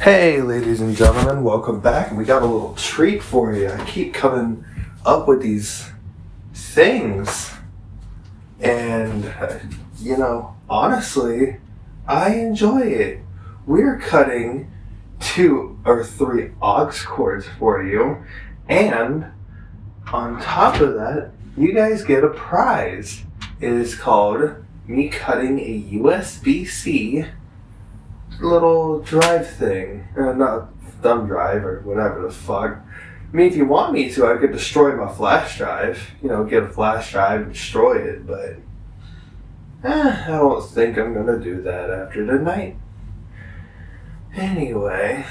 Hey, ladies and gentlemen, welcome back. And we got a little treat for you. I keep coming up with these things, and honestly, I enjoy it. We're cutting 2 or 3 aux cords for you, and on top of that, you guys get a prize. It is called me cutting a USB-C little drive thing. Not thumb drive or whatever the fuck. I mean, if you want me to, I could destroy my flash drive. Get a flash drive and destroy it, but I don't think I'm gonna do that after tonight. Anyway,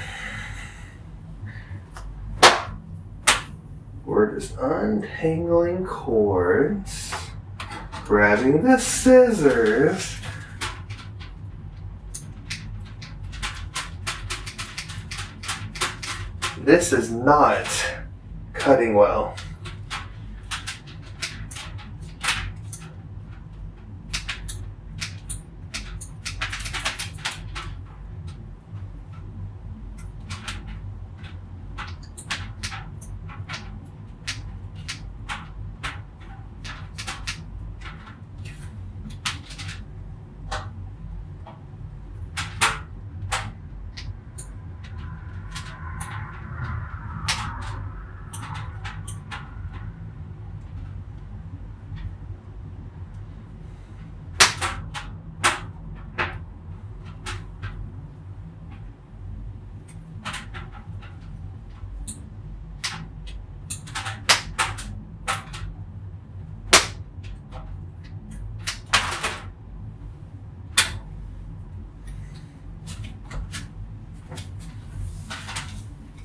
we're just untangling cords, grabbing the scissors. This is not cutting well.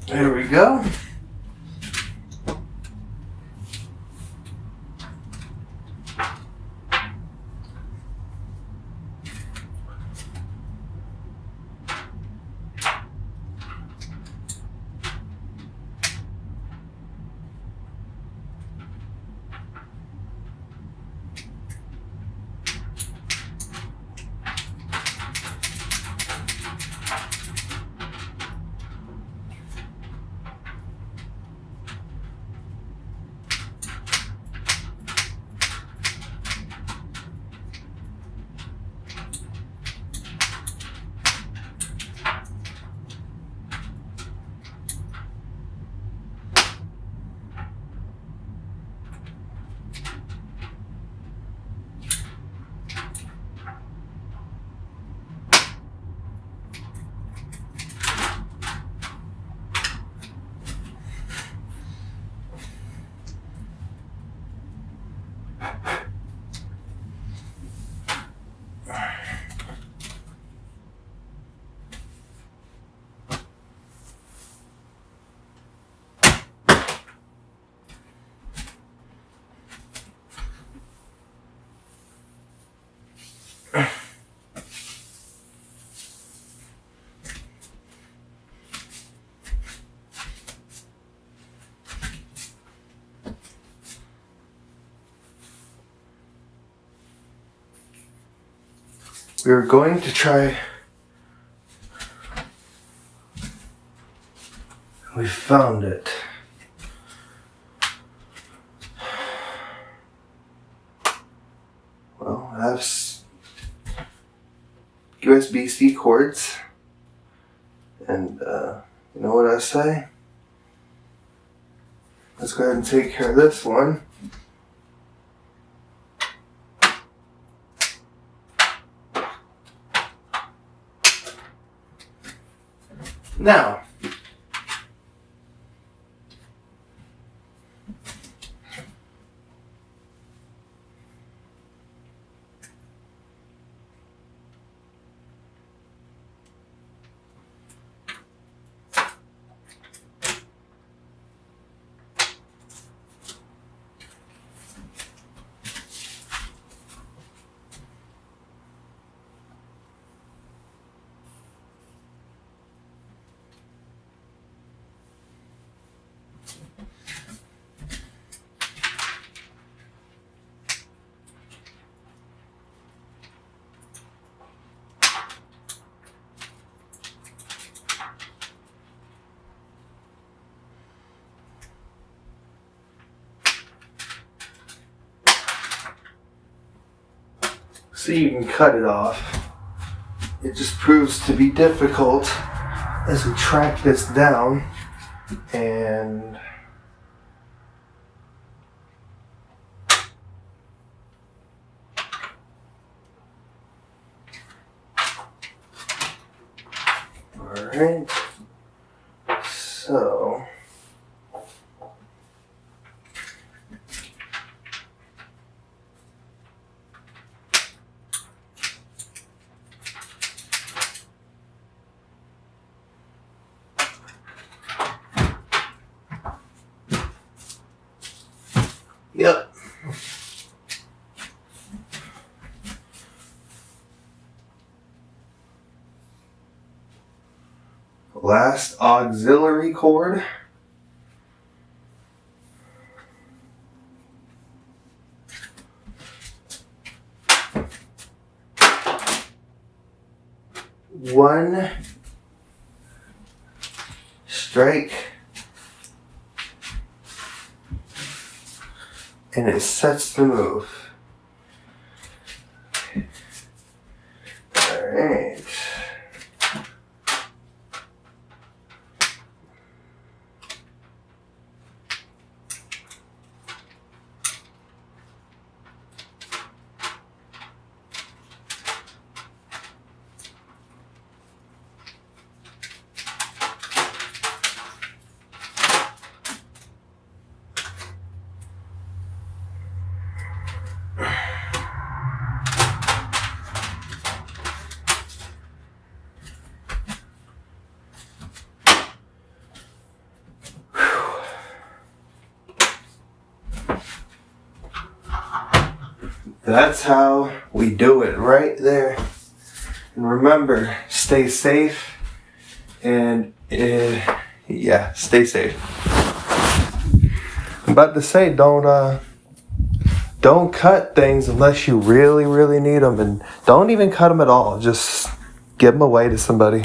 There we go. We're going to try. We found it. Well, I have USB-C cords, and you know what I say? Let's go ahead and take care of this one. Now, so you can cut it off. It just proves to be difficult as we track this down, and alright, so yep. Last auxiliary cord. One strike, and it sets the move. Alright. That's how we do it right there. And remember, stay safe and stay safe. I'm about to say, don't cut things unless you really, really need them, and don't even cut them at all. Just give them away to somebody.